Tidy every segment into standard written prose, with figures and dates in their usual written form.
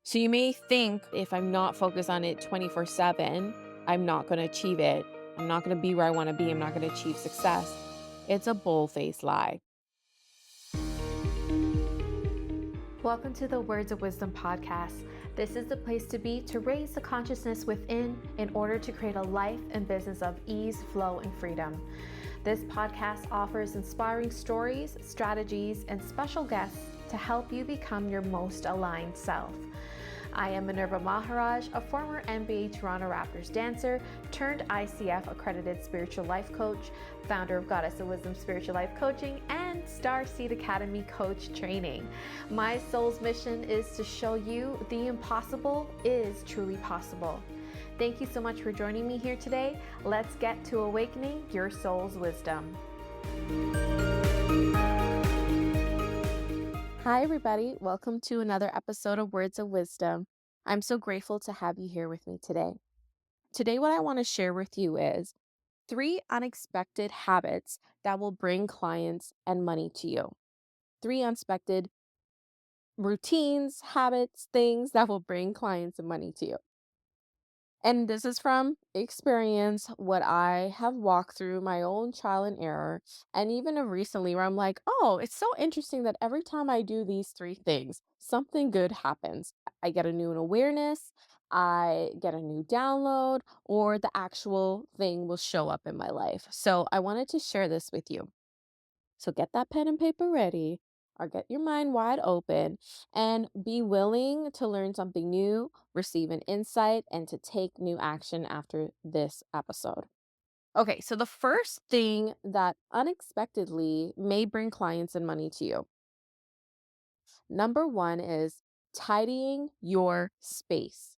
So you may think if I'm not focused on it 24/7, I'm not going to achieve it. I'm not going to be where I want to be. I'm not going to achieve success. It's a bull-faced lie. Welcome to the Words of Wisdom podcast. This is the place to be to raise the consciousness within in order to create a life and business of ease, flow, and freedom. This podcast offers inspiring stories, strategies, and special guests to help you become your most aligned self. I am Minerva Maharaj, a former NBA Toronto Raptors dancer turned ICF accredited spiritual life coach, founder of Goddess of Wisdom Spiritual Life Coaching, and Star Seed Academy coach training. My soul's mission is to show you the impossible is truly possible. Thank you so much for joining me here today. Let's get to awakening your soul's wisdom. Hi, everybody. Welcome to another episode of Words of Wisdom. I'm so grateful to have you here with me today. Today, what I want to share with you is 3 unexpected habits that will bring clients and money to you. 3 unexpected routines, habits, things that will bring clients and money to you. And this is from experience, what I have walked through, my own trial and error, and even recently where I'm like, oh, it's so interesting that every time I do these 3 things, something good happens. I get a new awareness, I get a new download, or the actual thing will show up in my life. So I wanted to share this with you. So get that pen and paper ready or get your mind wide open and be willing to learn something new, receive an insight, and to take new action after this episode. Okay, so the first thing that unexpectedly may bring clients and money to you. Number 1 is tidying your space.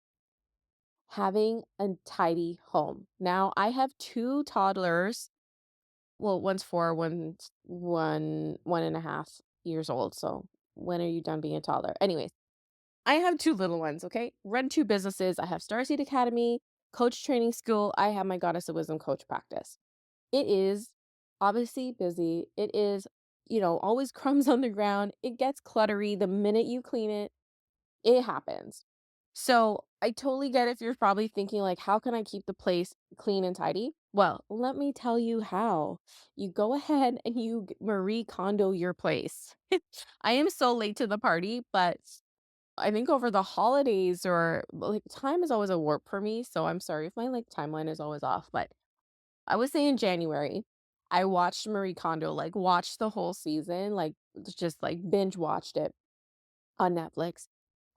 Having a tidy home. Now, I have 2 toddlers. Well, one's 4, one's 1.5 years old, so when are you done being a toddler? Anyways, I have 2 little ones, okay? Run 2 businesses. I have Starseed Academy, coach training school. I have my Goddess of Wisdom coach practice. It is obviously busy. It is, always crumbs on the ground. It gets cluttery the minute you clean it. It happens. So I totally get if you're probably thinking like, how can I keep the place clean and tidy? Well, let me tell you how. You go ahead and you Marie Kondo your place. I am so late to the party, but I think over the holidays or like time is always a warp for me. So I'm sorry if my like timeline is always off, but I would say in January, I watched Marie Kondo, like watched the whole season, like just like binge watched it on Netflix.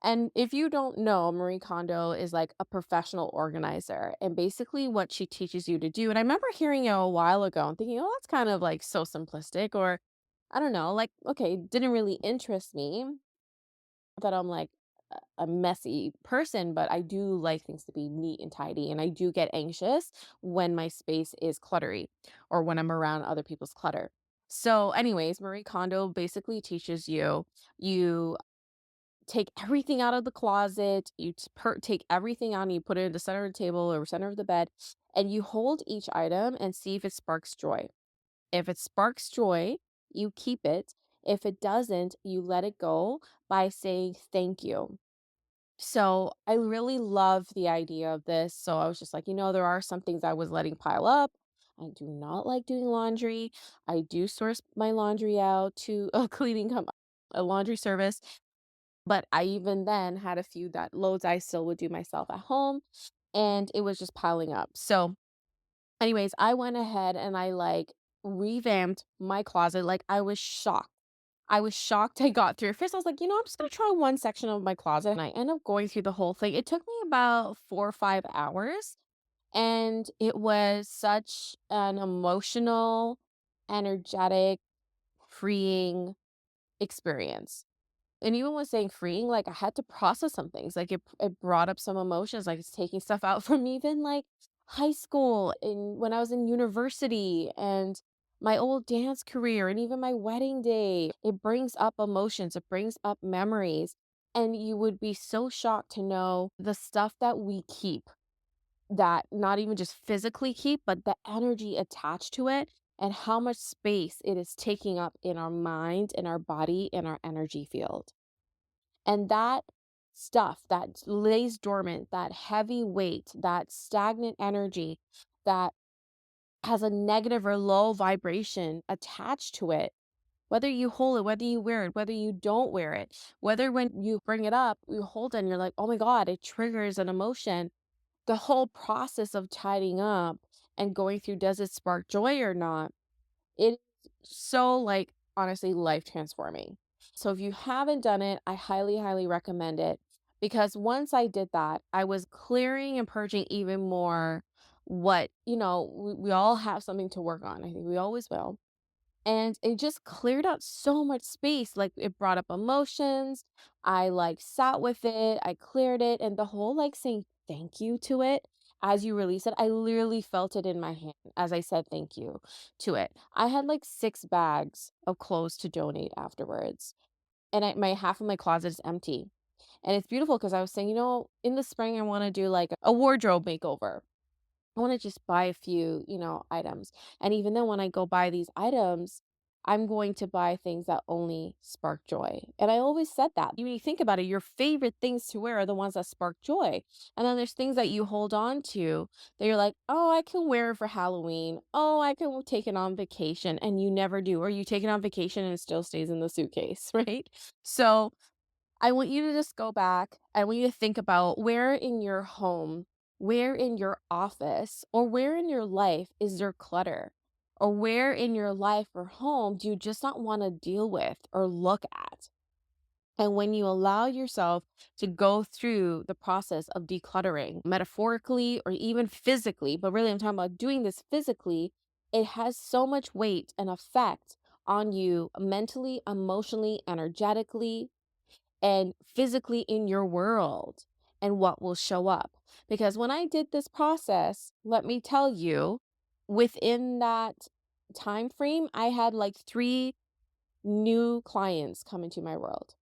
And if you don't know, Marie Kondo is like a professional organizer. And basically, what she teaches you to do, and I remember hearing it a while ago and thinking, oh, that's kind of like so simplistic, or I don't know, like, okay, didn't really interest me that I'm like a messy person, but I do like things to be neat and tidy. And I do get anxious when my space is cluttery or when I'm around other people's clutter. So, anyways, Marie Kondo basically teaches you take everything out of the closet, take everything out and you put it in the center of the table or center of the bed, and you hold each item and see if it sparks joy. If it sparks joy, you keep it. If it doesn't, you let it go by saying thank you. So I really love the idea of this. So I was just like, there are some things I was letting pile up. I do not like doing laundry. I do source my laundry out to a a laundry service. But I even then had a few that loads I still would do myself at home, and it was just piling up. So, anyways, I went ahead and I like revamped my closet. Like I was shocked. I was shocked I got through. First, I was like, I'm just gonna try one section of my closet. And I ended up going through the whole thing. It took me about 4 or 5 hours. And it was such an emotional, energetic, freeing experience. And even when saying freeing, like, I had to process some things, like, it brought up some emotions, like, it's taking stuff out from even, like, high school and when I was in university and my old dance career and even my wedding day. It brings up emotions, it brings up memories, and you would be so shocked to know the stuff that we keep, that not even just physically keep, but the energy attached to it and how much space it is taking up in our mind, in our body, in our energy field. And that stuff that lays dormant, that heavy weight, that stagnant energy that has a negative or low vibration attached to it, whether you hold it, whether you wear it, whether you don't wear it, whether when you bring it up, you hold it and you're like, oh my God, it triggers an emotion. The whole process of tidying up and going through, does it spark joy or not? It is so, like, honestly, life transforming. So if you haven't done it, I highly, highly recommend it because once I did that, I was clearing and purging even more what, we all have something to work on. I think we always will. And it just cleared out so much space. Like it brought up emotions. I like sat with it. I cleared it. And the whole like saying thank you to it as you release it, I literally felt it in my hand as I said thank you to it. I had like 6 bags of clothes to donate afterwards. And my half of my closet is empty. And it's beautiful because I was saying, in the spring, I want to do like a wardrobe makeover. I wanna just buy a few, items. And even then when I go buy these items, I'm going to buy things that only spark joy. And I always said that. When you think about it, your favorite things to wear are the ones that spark joy. And then there's things that you hold on to that you're like, oh, I can wear it for Halloween. Oh, I can take it on vacation. And you never do. Or you take it on vacation and it still stays in the suitcase, right? So I want you to just go back. I want you to think about where in your home, where in your office, or where in your life is there clutter? Or where in your life or home do you just not want to deal with or look at? And when you allow yourself to go through the process of decluttering, metaphorically or even physically, but really I'm talking about doing this physically, it has so much weight and effect on you mentally, emotionally, energetically, and physically in your world and what will show up. Because when I did this process, let me tell you, within that time frame, I had like 3 new clients come into my world,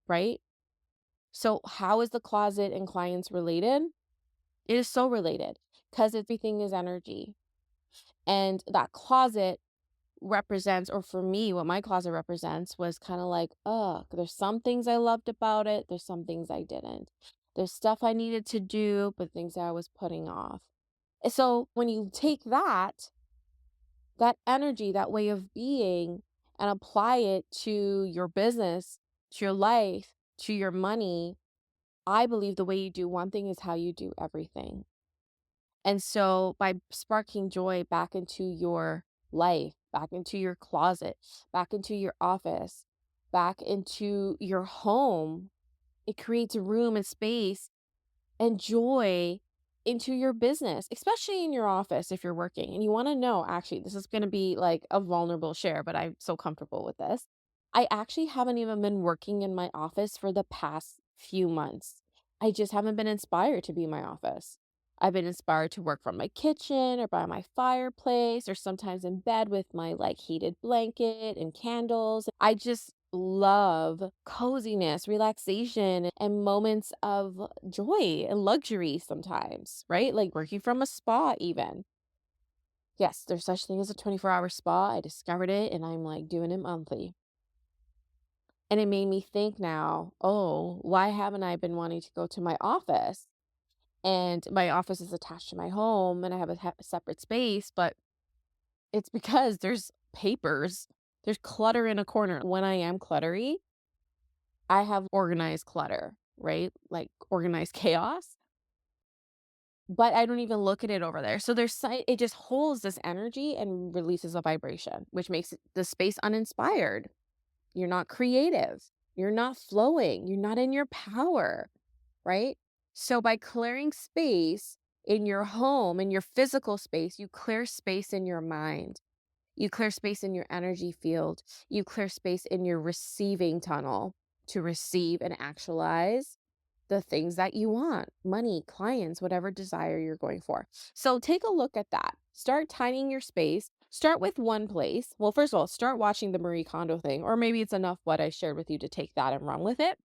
right? So how is the closet and clients related? It is so related because everything is energy. And that closet represents, or for me, what my closet represents was kind of like, oh, there's some things I loved about it. There's some things I didn't. There's stuff I needed to do, but things that I was putting off. And so when you take that energy, that way of being, and apply it to your business, to your life, to your money, I believe the way you do one thing is how you do everything. And so by sparking joy back into your life, back into your closet, back into your office, back into your home, it creates room and space and joy into your business, especially in your office if you're working. And you want to know, actually, this is going to be like a vulnerable share, but I'm so comfortable with this. I actually haven't even been working in my office for the past few months. I just haven't been inspired to be in my office. I've been inspired to work from my kitchen or by my fireplace or sometimes in bed with my like heated blanket and candles. I just love coziness, relaxation, and moments of joy and luxury sometimes, right? Like working from a spa even. Yes, there's such thing as a 24-hour spa. I discovered it and I'm like doing it monthly. And it made me think now, oh, why haven't I been wanting to go to my office? And my office is attached to my home and I have a separate space, but it's because there's papers, there's clutter in a corner. When I am cluttery, I have organized clutter, right? Like organized chaos, but I don't even look at it over there. So it just holds this energy and releases a vibration, which makes the space uninspired. You're not creative. You're not flowing. You're not in your power, right? So by clearing space in your home, in your physical space, you clear space in your mind. You clear space in your energy field. You clear space in your receiving tunnel to receive and actualize the things that you want, money, clients, whatever desire you're going for. So take a look at that. Start tidying your space. Start with one place. Well, first of all, start watching the Marie Kondo thing, or maybe it's enough what I shared with you to take that and run with it.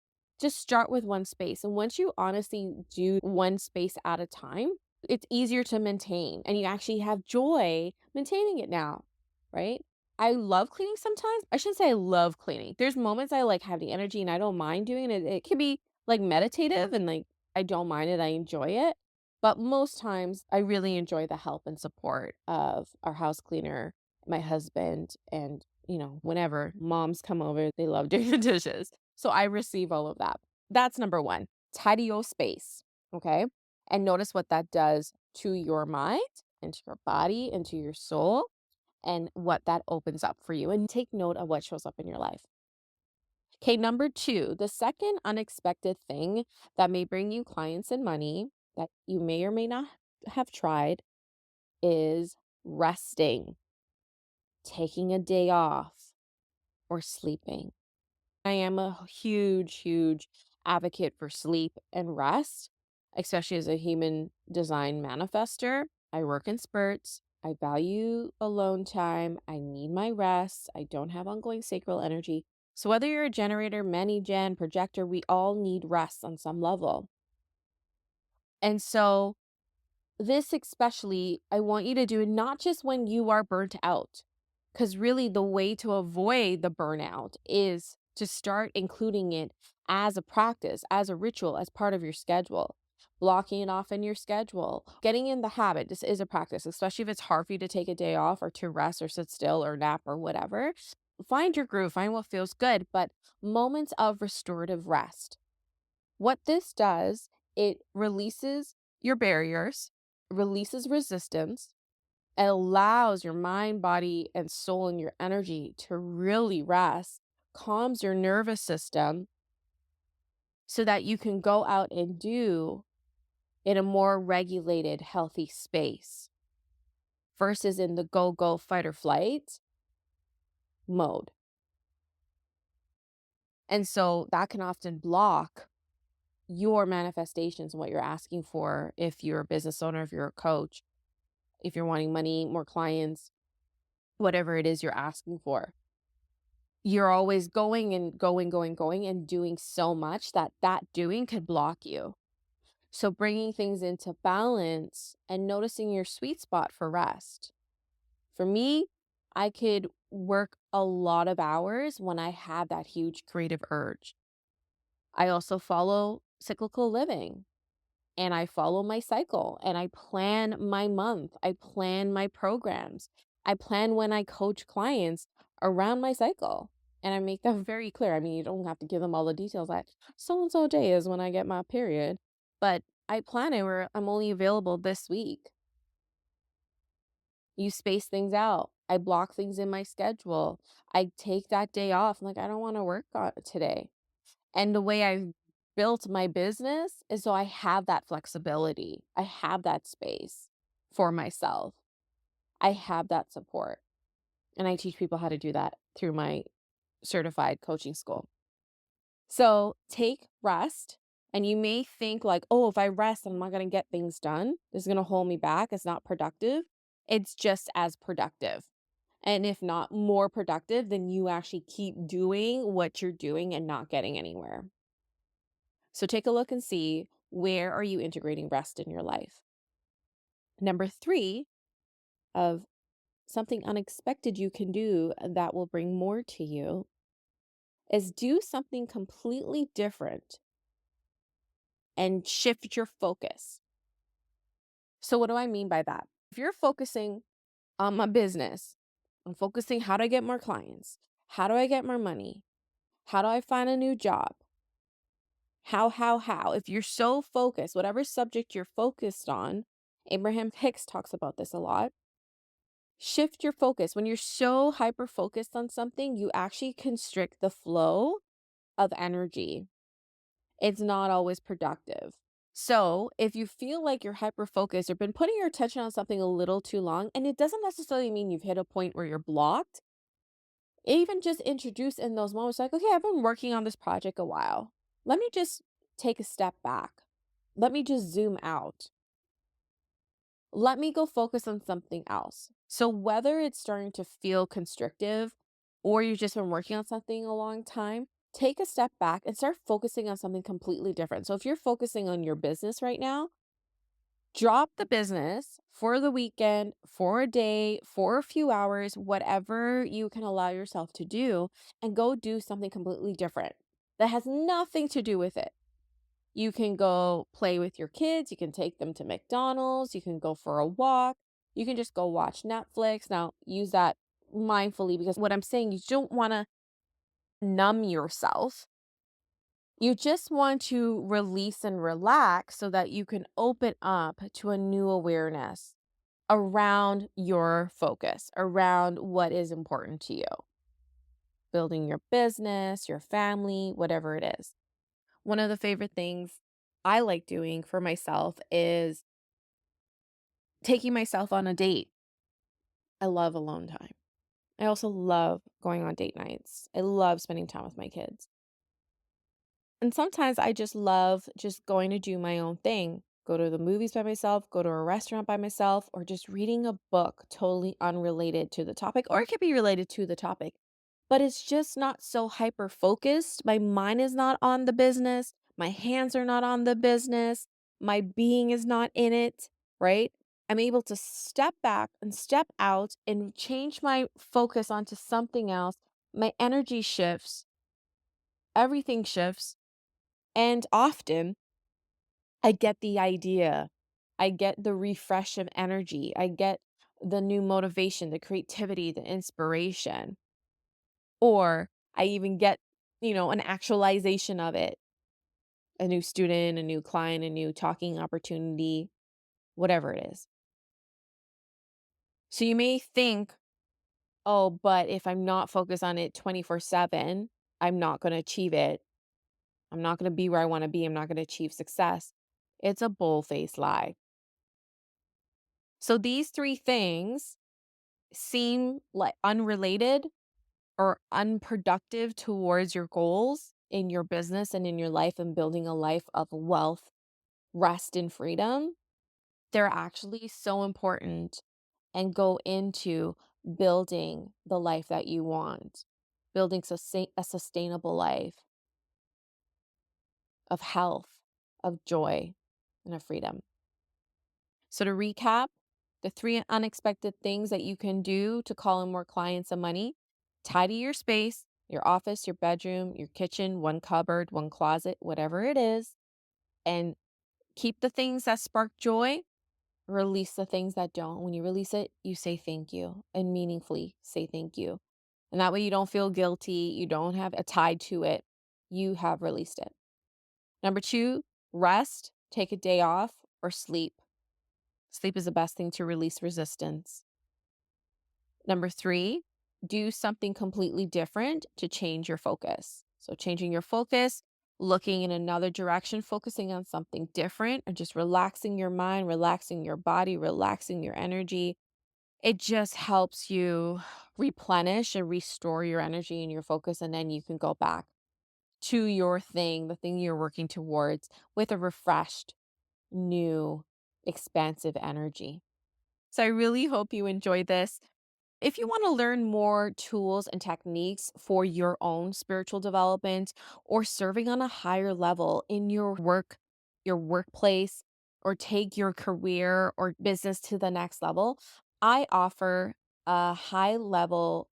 Just start with one space. And once you honestly do one space at a time, it's easier to maintain and you actually have joy maintaining it now, right? I love cleaning sometimes. I shouldn't say I love cleaning. There's moments I like have the energy and I don't mind doing it. It can be like, meditative and, like, I don't mind it, I enjoy it, but most times, I really enjoy the help and support of our house cleaner, my husband, and, whenever moms come over, they love doing the dishes. So I receive all of that. That's number 1. Tidy your space, okay? And notice what that does to your mind and to your body and to your soul and what that opens up for you, and take note of what shows up in your life. Okay, number 2, the second unexpected thing that may bring you clients and money that you may or may not have tried is resting, taking a day off, or sleeping. I am a huge, huge advocate for sleep and rest, especially as a human design manifester. I work in spurts. I value alone time. I need my rest. I don't have ongoing sacral energy. So, whether you're a generator, many gen, projector, we all need rest on some level. And so, this especially, I want you to do not just when you are burnt out, because really the way to avoid the burnout is to start including it as a practice, as a ritual, as part of your schedule. Blocking it off in your schedule, getting in the habit. This is a practice, especially if it's hard for you to take a day off or to rest or sit still or nap or whatever. Find your groove, find what feels good, but moments of restorative rest. What this does, it releases your barriers, releases resistance, and allows your mind, body, and soul and your energy to really rest, calms your nervous system so that you can go out and do in a more regulated, healthy space versus in the go, go, fight or flight mode. And so that can often block your manifestations and what you're asking for if you're a business owner, if you're a coach, if you're wanting money, more clients, whatever it is you're asking for. You're always going and going, going, going and doing so much that that doing could block you. So bringing things into balance and noticing your sweet spot for rest. For me, I could work a lot of hours when I have that huge creative urge. I also follow cyclical living. And I follow my cycle and I plan my month. I plan my programs. I plan when I coach clients around my cycle. And I make that very clear. I mean, you don't have to give them all the details. Like, so and so day is when I get my period. But I plan it where I'm only available this week. You space things out. I block things in my schedule. I take that day off. I'm like, I don't want to work on today. And the way I've built my business is so I have that flexibility. I have that space for myself. I have that support. And I teach people how to do that through my certified coaching school. So take rest. And you may think like, oh, if I rest, I'm not going to get things done. This is going to hold me back. It's not productive. It's just as productive. And if not more productive, then you actually keep doing what you're doing and not getting anywhere. So take a look and see, where are you integrating rest in your life? Number 3 of something unexpected you can do that will bring more to you is do something completely different and shift your focus. So what do I mean by that? If you're focusing on my business, I'm focusing, how do I get more clients? How do I get more money? How do I find a new job? How? If you're so focused, whatever subject you're focused on, Abraham Hicks talks about this a lot. Shift your focus. When you're so hyper focused on something, you actually constrict the flow of energy. It's not always productive. So, if you feel like you're hyper focused or been putting your attention on something a little too long, and it doesn't necessarily mean you've hit a point where you're blocked, even just introduce in those moments like, okay, I've been working on this project a while. Let me just take a step back. Let me just zoom out. Let me go focus on something else. So whether it's starting to feel constrictive or you've just been working on something a long time, take a step back and start focusing on something completely different. So if you're focusing on your business right now, drop the business for the weekend, for a day, for a few hours, whatever you can allow yourself to do, and go do something completely different that has nothing to do with it. You can go play with your kids. You can take them to McDonald's. You can go for a walk. You can just go watch Netflix. Now, use that mindfully because what I'm saying, you don't want to numb yourself. You just want to release and relax so that you can open up to a new awareness around your focus, around what is important to you, building your business, your family, whatever it is. One of the favorite things I like doing for myself is taking myself on a date. I love alone time. I also love going on date nights. I love spending time with my kids. And sometimes I just love just going to do my own thing, go to the movies by myself, go to a restaurant by myself, or just reading a book totally unrelated to the topic, or it could be related to the topic. But it's just not so hyper focused. My mind is not on the business. My hands are not on the business. My being is not in it, right? I'm able to step back and step out and change my focus onto something else. My energy shifts, everything shifts. And often I get the idea. I get the refresh of energy. I get the new motivation, the creativity, the inspiration. Or I even get, an actualization of it, a new student, a new client, a new talking opportunity, whatever it is. So you may think, oh, but if I'm not focused on it 24/7, I'm not going to achieve it. I'm not going to be where I want to be. I'm not going to achieve success. It's a bull-faced lie. So these three things seem like unrelated or unproductive towards your goals in your business and in your life and building a life of wealth, rest, and freedom, they're actually so important and go into building the life that you want, building a sustainable life of health, of joy, and of freedom. So, to recap, the three unexpected things that you can do to call in more clients and money: tidy your space, your office, your bedroom, your kitchen, one cupboard, one closet, whatever it is, and keep the things that spark joy, release the things that don't. When you release it, you say thank you and meaningfully say thank you. And that way you don't feel guilty, you don't have a tie to it. You have released it. Number two, rest, take a day off, or sleep. Sleep is the best thing to release resistance. Number three, do something completely different to change your focus. So, changing your focus, looking in another direction, focusing on something different, or just relaxing your mind, relaxing your body, relaxing your energy. It just helps you replenish and restore your energy and your focus. And then you can go back to your thing, the thing you're working towards, with a refreshed, new, expansive energy. So I really hope you enjoyed this. If you want to learn more tools and techniques for your own spiritual development or serving on a higher level in your work, your workplace, or take your career or business to the next level, I offer a high level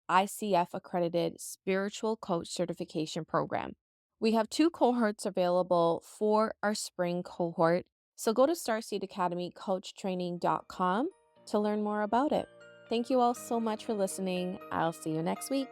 ICF accredited spiritual coach certification program. We have two cohorts available for our spring cohort. So go to starseedacademycoachtraining.com to learn more about it. Thank you all so much for listening. I'll see you next week.